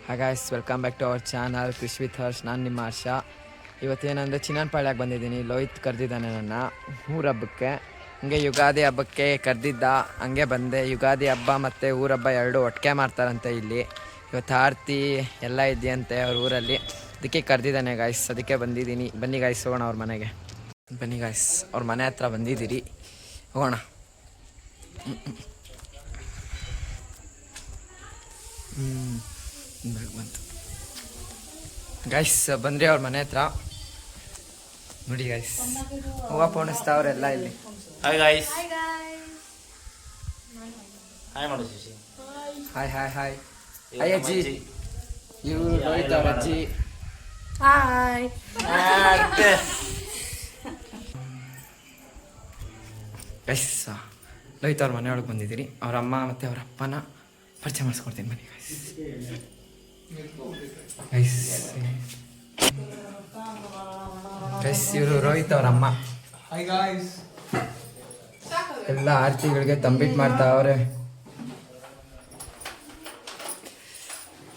Hi guys, welcome back to our channel Krishi with Harsh. ನಾನು ನಿಮ್ಮ ಹರ್ಷ. ಇವತ್ತೇನಂದರೆ ಚಿನ್ನನಪಾಳ್ಯಕ್ಕೆ ಬಂದಿದ್ದೀನಿ. ಲೋಹಿತ್ ಕರೆದಿದ್ದಾನೆ ನನ್ನ ಊರ ಹಬ್ಬಕ್ಕೆ. ಹಂಗೆ ಯುಗಾದಿ ಹಬ್ಬಕ್ಕೆ ಕರೆದಿದ್ದ, ಹಂಗೆ ಬಂದೆ. ಯುಗಾದಿ ಹಬ್ಬ ಮತ್ತು ಊರ ಹಬ್ಬ ಎರಡು ಒಟ್ಟಿಗೆ ಮಾಡ್ತಾರಂತೆ ಇಲ್ಲಿ. ಇವತ್ತು ಆರತಿ ಎಲ್ಲ ಇದೆಯಂತೆ ಅವ್ರ ಊರಲ್ಲಿ, ಅದಕ್ಕೆ ಕರೆದಿದ್ದಾನೆ ಗಾಯ್ಸ್. ಅದಕ್ಕೆ ಬಂದಿದ್ದೀನಿ. ಬನ್ನಿ ಗಾಯ್ಸ್, ಹೋಗೋಣ ಅವ್ರ ಮನೆಗೆ. ಬನ್ನಿ ಗಾಯ್ಸ್, ಅವ್ರ ಮನೆ ಹತ್ರ ಬಂದಿದ್ದೀರಿ, ಹೋಗೋಣ. ಬಂತು ಗೈಸ್, ಬಂದ್ರಿ ಅವ್ರ ಮನೆ ಹತ್ರ. ನೋಡಿ ಗೈಸ್, ಹೂವು ಪೋಣಿಸ್ತಾವ್ರೆಲ್ಲ ಇಲ್ಲಿ. ಹಾಯ್ ಗೈಸ್, ಹಾಯ್ ಮಾಡು Shashi. Hi hi hi hi ಅಜ್ಜಿ. ಇವರು ಲೋಹಿತ್ ಅವ್ರ ಅಜ್ಜಿ. ಹಾಯ್. ಗೈಸ್, ಲೋಹಿತ್ ಅವ್ರ ಮನೆಯೊಳಗೆ ಬಂದಿದ್ದೀರಿ. ಅವ್ರ ಅಮ್ಮ ಮತ್ತು ಅವ್ರ ಅಪ್ಪನ ಪರಿಚಯ ಮಾಡಿಸ್ಕೊಡ್ತೀನಿ ಬನ್ನಿ ಗೈಸ್. ಗೈಸ್, ಇವರು ರೋಹಿತ್ ಅವ್ರ ಅಮ್ಮ. ಎಲ್ಲ ಆರತಿಗಳಿಗೆ ತಂಬಿಟ್ಟು ಮಾಡ್ತಾವ್ರೆ.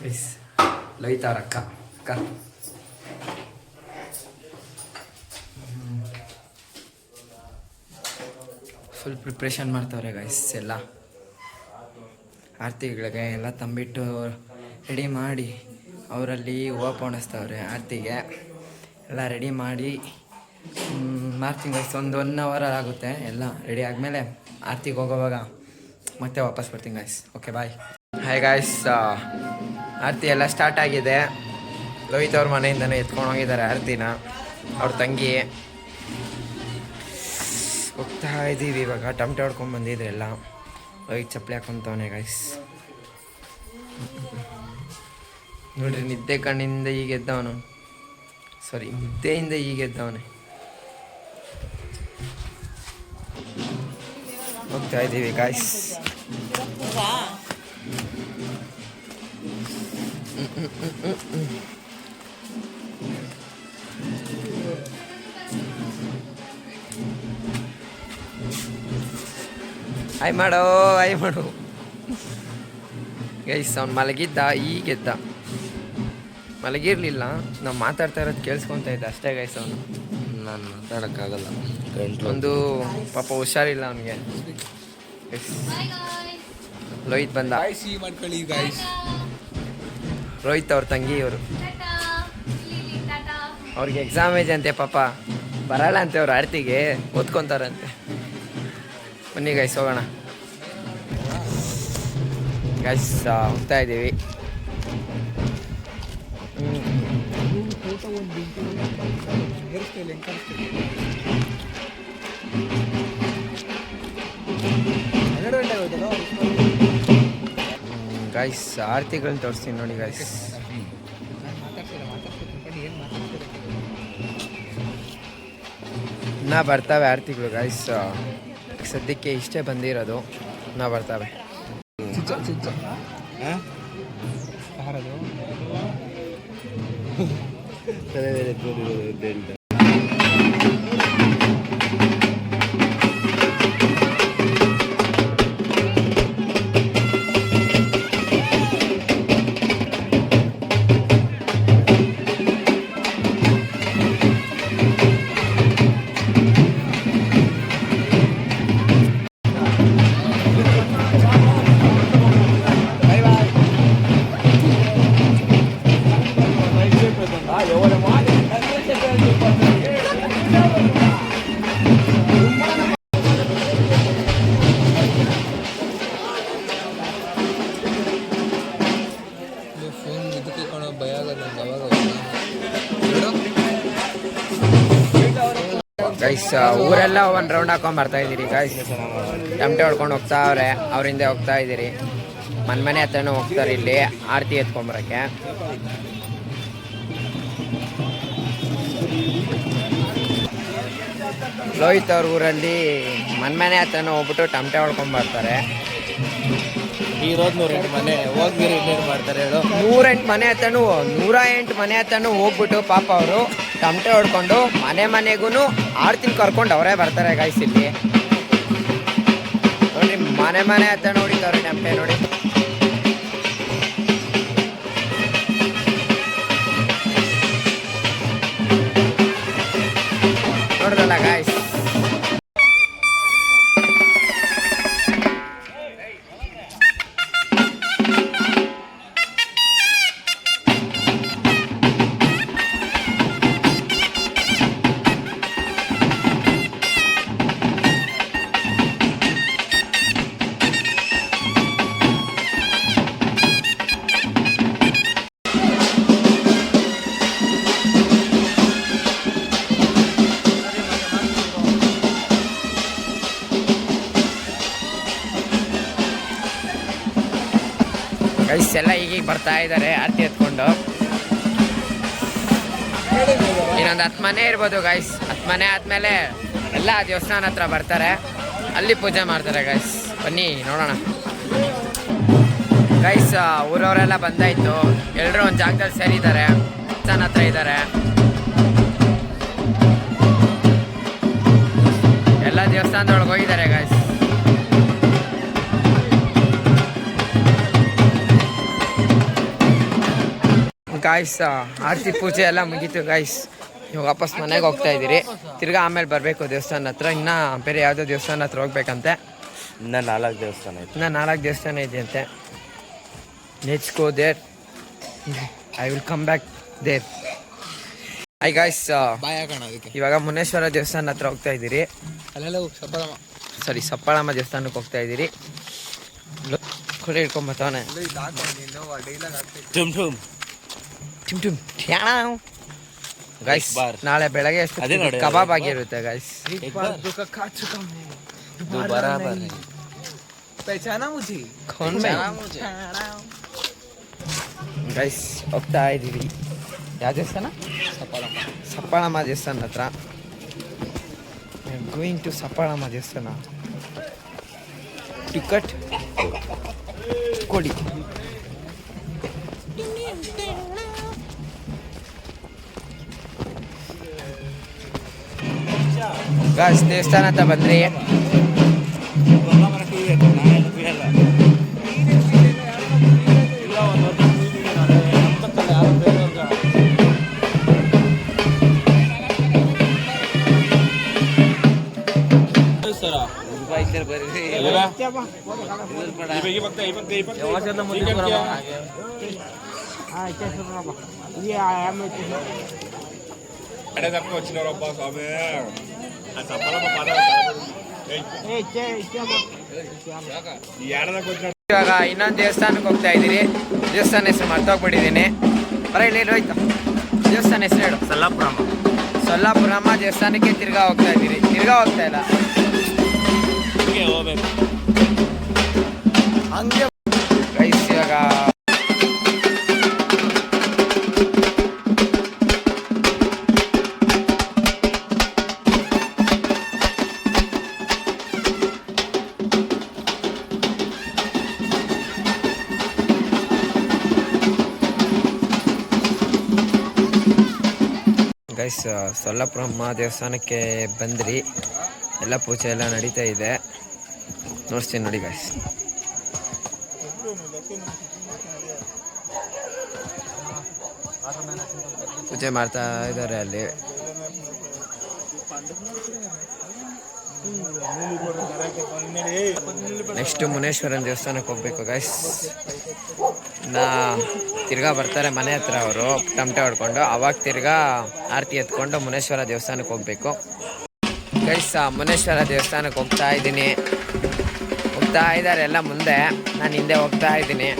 ಗೈಸ್, ಲೋಹಿತ್ ಅವ್ರ ಅಕ್ಕ ಫುಲ್ ಪ್ರಿಪ್ರೇಷನ್ ಮಾಡ್ತಾವ್ರೆ ಗೈಸ್. ಎಲ್ಲ ಆರತಿಗಳಿಗೆ ಎಲ್ಲ ತಂಬಿಟ್ಟು ರೆಡಿ ಮಾಡಿ ಅವರಲ್ಲಿ ಹೂವು ಪೋಣಿಸ್ತಾವ್ರೆ. ಆರತಿಗೆ ಎಲ್ಲ ರೆಡಿ ಮಾಡಿ ಮಾಡ್ತೀನಿ ಗೈಸ್. ಒಂದು 1 hour ಆಗುತ್ತೆ. ಎಲ್ಲ ರೆಡಿ ಆದಮೇಲೆ ಆರತಿಗೆ ಹೋಗೋವಾಗ ಮತ್ತೆ ವಾಪಸ್ ಬರ್ತೀನಿ guys. Okay bye. Hi guys, aarti ಎಲ್ಲ ಸ್ಟಾರ್ಟ್ ಆಗಿದೆ. ಲೋಹಿತ್ ಅವ್ರ ಮನೆಯಿಂದನೇ ಎತ್ಕೊಂಡು ಹೋಗಿದ್ದಾರೆ ಆರತಿನ. ಅವ್ರ ತಂಗಿ ಹೋಗ್ತಾ ಇದ್ದೀವಿ ಇವಾಗ. ಟಮಟೆ ಹೊಡ್ಕೊಂಡು ಬಂದಿದ್ರೆಲ್ಲ. ಲೋಹಿತ್ ಚಪ್ಪಲಿ ಹಾಕೊಂತವನೆ ಗೈಸ್. ನೋಡ್ರಿ, ನಿದ್ದೆ ಕಣ್ಣಿಂದ ಈಗ ಎದ್ದವನು. ಸಾರಿ, ನಿದ್ದೆಯಿಂದ ಈಗ ಎದ್ದವನೆ. ಹೋಗ್ತಾ ಇದ್ದೀವಿ ಗಾಯ್ಸ್. ಆಯ್ ಮಾಡೋ ಗೈಸ್. ಅವ್ನು ಮಲಗಿದ್ದ, ಈಗೆದ್ದ. ಮಲಗಿರ್ಲಿಲ್ಲ, ನಾವು ಮಾತಾಡ್ತಾ ಇರೋದು ಕೇಳಿಸ್ಕೊತಾ ಇದ್ದ ಅಷ್ಟೇ ಗೈಸ್. ಅವನು ನಾನು ಮಾತಾಡೋಕ್ಕಾಗಲ್ಲ, ಒಂದು ಪಾಪ ಹುಷಾರಿಲ್ಲ ಅವನಿಗೆ. ಲೋಹಿತ್ ಬಂದ. ರೋಹಿತ್ ಅವ್ರ ತಂಗಿ ಇವರು. ಅವ್ರಿಗೆ ಎಕ್ಸಾಮ್ ಇದೆ ಅಂತೆ, ಪಾಪ ಬರಲ್ಲ ಅಂತೆ. ಅವ್ರು ಆರತಿಗೆ ಓದ್ಕೊತಾರಂತೆ. ಬನ್ನಿ ಗೈಸ್, ಹೋಗೋಣ ಗೈಸ್. ಹೋಗ್ತಾ ಇದ್ದೀವಿ. ಗೈಸ್, ಆರತಿಗಳನ್ನ ತೋರಿಸ್ತೀನಿ ನೋಡಿ ಗೈಸ್. ನಾ ಬರ್ತಾವೆ ಆರತಿಗಳು ಗೈಸ್. ಸದ್ಯಕ್ಕೆ ಇಷ್ಟೇ ಬಂದಿರೋದು, ನಾ ಬರ್ತಾವೆ. ಗೈಸ್, ಊರೆಲ್ಲ 1 ರೌಂಡ್ ಹಾಕೊಂಡು ಬರ್ತಾ ಇದ್ದೀರಿ ಗೈಸ್. ಟಮಟೆ ಹೊಡ್ಕೊಂಡು ಹೋಗ್ತಾವ್ರೆ. ಅವರಿಂದ ಹೋಗ್ತಾ ಇದ್ದೀರಿ. ಮನೆ ಹತ್ರನೂ ಹೋಗ್ತಾರೆ ಇಲ್ಲಿ ಆರತಿ ಎತ್ಕೊಂಬರಕ್ಕೆ. ಲೋಹಿತ್ ಅವ್ರ ಊರಲ್ಲಿ ಮನೆ ಹತ್ರನೂ ಹೋಗ್ಬಿಟ್ಟು ಟಮಟೆ ಹೊಡ್ಕೊಂಡು ಬರ್ತಾರೆ. ಇರೋದು 108 ಮನೆ, ಹೋಗ್ದಿರಿ ಇನ್ನೇನು ಮಾಡ್ತಾರೆ ಹೇಳು. 108 ಮನೆ ಹತ್ರನೂ 108 ಮನೆ ಹತ್ರನೂ ಹೋಗ್ಬಿಟ್ಟು ಪಾಪ ಅವರು ಟಮಟೆ ಹೊಡ್ಕೊಂಡು ಮನೆಗೂ ಆರತಿನ ಕರ್ಕೊಂಡು ಅವರೇ ಬರ್ತಾರೆ ಗೈಸ್. ಇಲ್ಲಿ ನೋಡಿ, ಮನೆ ಹತ್ರ ನೋಡಿದವ್ರೆ ಟಮಟೆ ನೋಡಿ. ಗೈಸ್ ಎಲ್ಲ ಈಗೀಗ ಬರ್ತಾ ಇದ್ದಾರೆ ಆರತಿ ಎತ್ಕೊಂಡು. ಇನ್ನೊಂದು 10 ಮನೆ ಇರ್ಬೋದು ಗೈಸ್. 10 ಮನೆ ಆದಮೇಲೆ ಎಲ್ಲ ದೇವಸ್ಥಾನ ಹತ್ರ ಬರ್ತಾರೆ, ಅಲ್ಲಿ ಪೂಜೆ ಮಾಡ್ತಾರೆ ಗೈಸ್. ಬನ್ನಿ ನೋಡೋಣ ಗೈಸ್. ಊರವರೆಲ್ಲ ಬಂದಾಯ್ತು, ಎಲ್ಲರೂ ಒಂದು ಜಾಗದಲ್ಲಿ ಸೇರಿದ್ದಾರೆ, ದೇವಸ್ಥಾನ ಹತ್ರ ಇದ್ದಾರೆ. ಎಲ್ಲ ದೇವಸ್ಥಾನದೊಳಗೆ ಹೋಗಿದ್ದಾರೆ ಗೈಸ್. ಗಾಯ್ಸ್ ಆರತಿ ಪೂಜೆ ಎಲ್ಲ ಮುಗೀತು ಗಾಯ್ಸ್. ಇವಾಗ ವಾಪಸ್ ಮನೆಗೆ ಹೋಗ್ತಾ ಇದ್ದೀರಿ. ತಿರ್ಗಾ ಆಮೇಲೆ ಬರಬೇಕು ದೇವಸ್ಥಾನ ಹತ್ರ. ಇನ್ನು ಬೇರೆ ಯಾವುದೋ ದೇವಸ್ಥಾನ ಹತ್ರ ಹೋಗ್ಬೇಕಂತೆ. ಇನ್ನು 4 ದೇವಸ್ಥಾನ ಐತೆ. ಇನ್ನು 4 ದೇವಸ್ಥಾನ ಇದೆಯಂತೆ. Let's go there. I will come back there. Hi guys, ಇವಾಗ ಮುನೇಶ್ವರ ದೇವಸ್ಥಾನ ಹತ್ರ ಹೋಗ್ತಾ ಇದ್ದೀರಿ. ಸಪ್ಪಳಮ್ಮ ದೇವಸ್ಥಾನಕ್ಕೆ ಹೋಗ್ತಾ ಇದ್ದೀರಿ. ಕೊಡೆ ಹಿಡ್ಕೊಂಬತ್ತವನೆ. ಗೈಸ್ ನಾಳೆ ಬೆಳಗ್ಗೆ ಕಬಾಬ್ ಆಗಿರುತ್ತೆ ಗೈಸ್. ಗೈಸ್ ಹೋಗ್ತಾ ಇದ್ದೀವಿ. ಯಾವ ದೇವಸ್ಥಾನ? ಸಪ್ಪಳಮ್ಮ ದೇವಸ್ಥಾನ ಹತ್ರ. ಗೋಯಿಂಗ್ ಟು ಸಪ್ಪಳಮ್ಮ ದೇವಸ್ಥಾನ. ಟಿಕೆಟ್ ಕೊಡಿ. ಗಾಯ್ಸ್ ದೇವಸ್ಥಾನ ಹತ್ರ ಬಂದ್ರಿ. ಇವಾಗ ಇನ್ನೊಂದು ದೇವಸ್ಥಾನಕ್ಕೆ ಹೋಗ್ತಾ ಇದ್ದೀರಿ. ದೇವಸ್ಥಾನ ಹೆಸರು ಮರ್ತೋಗ್ಬಿಟ್ಟಿದ್ದೀನಿ. ಬರ ಇಲ್ಲಿ ಹೋಯ್ತಾ ದೇವಸ್ಥಾನ ಹೆಸರು ಹೇಳು. ಸೊಲ್ಲಾಪುರಮ್ಮ ದೇವಸ್ಥಾನಕ್ಕೆ ತಿರ್ಗಾ ಹೋಗ್ತಾ ಇದ್ದೀರಿ. ತಿರ್ಗಾ ಹೋಗ್ತಾ ಇಲ್ಲ, ಹಂಗೆ ಗೈಸ್. ಇವಾಗ ಗೈಸ್ ಸೊಲ್ಲಾಪುರಮ್ಮ ದೇವಸ್ಥಾನಕ್ಕೆ ಬಂದ್ರಿ. ಎಲ್ಲ ಪೂಜೆ ಎಲ್ಲ ನಡೀತಾ ಇದೆ, ನೋಡ್ತೀನಿ ನೋಡಿ ಗೈಸ್. ಪೂಜೆ ಮಾಡ್ತಾ ಇದ್ದಾರೆ ಅಲ್ಲಿ. ನೆಕ್ಸ್ಟ್ ಮುನೇಶ್ವರನ ದೇವಸ್ಥಾನಕ್ಕೆ ಹೋಗ್ಬೇಕು ಗೈಸ್. ತಿರ್ಗಾ ಬರ್ತಾರೆ ಮನೆ ಹತ್ರ ಅವರು ಟಮಟೆ ಹೊಡ್ಕೊಂಡು. ಅವಾಗ ತಿರ್ಗಾ ಆರತಿ ಎತ್ಕೊಂಡು ಮುನೇಶ್ವರ ದೇವಸ್ಥಾನಕ್ಕೆ ಹೋಗ್ಬೇಕು ಗೈಸ್. ಮುನೇಶ್ವರ ದೇವಸ್ಥಾನಕ್ಕೆ ಹೋಗ್ತಾ ಇದ್ದೀನಿ. ಹೋಗ್ತಾ ಇದ್ದಾರೆ ಎಲ್ಲ ಮುಂದೆ, ನಾನು ಹಿಂದೆ ಹೋಗ್ತಾ ಇದ್ದೀನಿ.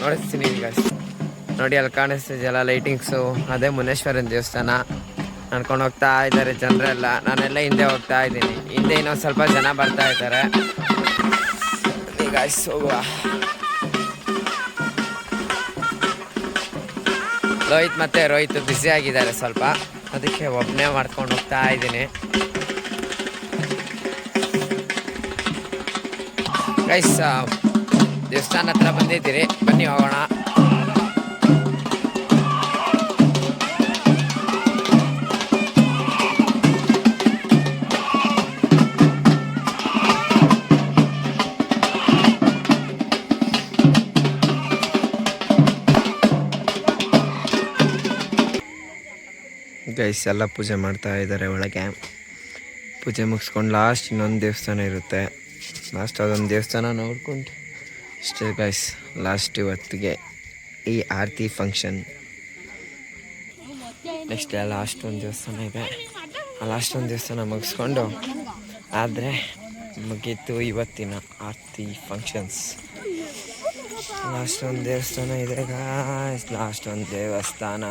ನೋಡಿಸ್ತೀನಿ ಗೈಸ್. ನೋಡಿ ಅಲ್ಲಿ ಕಾಣಿಸ್ತಿದೆಯಲ್ಲ ಲೈಟಿಂಗ್ಸು, ಅದೇ ಮುನೇಶ್ವರನ ದೇವಸ್ಥಾನ. ನಡ್ಕೊಂಡು ಹೋಗ್ತಾ ಇದ್ದಾರೆ ಜನರೆಲ್ಲ. ನಾನೆಲ್ಲ ಹಿಂದೆ ಹೋಗ್ತಾ ಇದ್ದೀನಿ. ಹಿಂದೆ ಇನ್ನೊಂದು ಸ್ವಲ್ಪ ಜನ ಬರ್ತಾ ಇದ್ದಾರೆ. ಗೈಸ್ ಹೋಗುವ. ಲೋಹಿತ್ ಮತ್ತು ರೋಹಿತ್ ಬ್ಯುಸಿ ಆಗಿದ್ದಾರೆ ಸ್ವಲ್ಪ, ಅದಕ್ಕೆ ಒಬ್ಬನೇ ಮಾಡ್ಕೊಂಡು ಹೋಗ್ತಾ ಇದ್ದೀನಿ ಗೈಸ್. ದೇವಸ್ಥಾನ ಹತ್ರ ಬಂದಿದ್ದೀರಿ, ಬನ್ನಿ ಹೋಗೋಣ. ಗೈಸ್ ಎಲ್ಲ ಪೂಜೆ ಮಾಡ್ತಾ ಇದ್ದಾರೆ ಒಳಗೆ. ಪೂಜೆ ಮುಗಿಸ್ಕೊಂಡು ಲಾಸ್ಟ್ ಇನ್ನೊಂದು ದೇವಸ್ಥಾನ ಇರುತ್ತೆ. ಲಾಸ್ಟ್ ಅದೊಂದು ದೇವಸ್ಥಾನ ನೋಡ್ಕೊಂಡು ಅಷ್ಟೇ ಗೈಸ್. ಲಾಸ್ಟ್ ಇವತ್ತಿಗೆ ಈ ಆರತಿ ಫಂಕ್ಷನ್. ನೆಕ್ಸ್ಟ್ ಲಾಸ್ಟ್ ಒಂದು ದೇವಸ್ಥಾನ ಇದೆ. ಆ ಲಾಸ್ಟ್ ಒಂದು ದೇವಸ್ಥಾನ ಮುಗಿಸ್ಕೊಂಡು ಆದರೆ ಮುಗೀತು ಇವತ್ತಿನ ಆರತಿ ಫಂಕ್ಷನ್ಸ್. ಲಾಸ್ಟ್ ಒಂದು ದೇವಸ್ಥಾನ ಇದೆ ಗಾಯ್ಸ್. ಲಾಸ್ಟ್ ಒಂದು ದೇವಸ್ಥಾನ.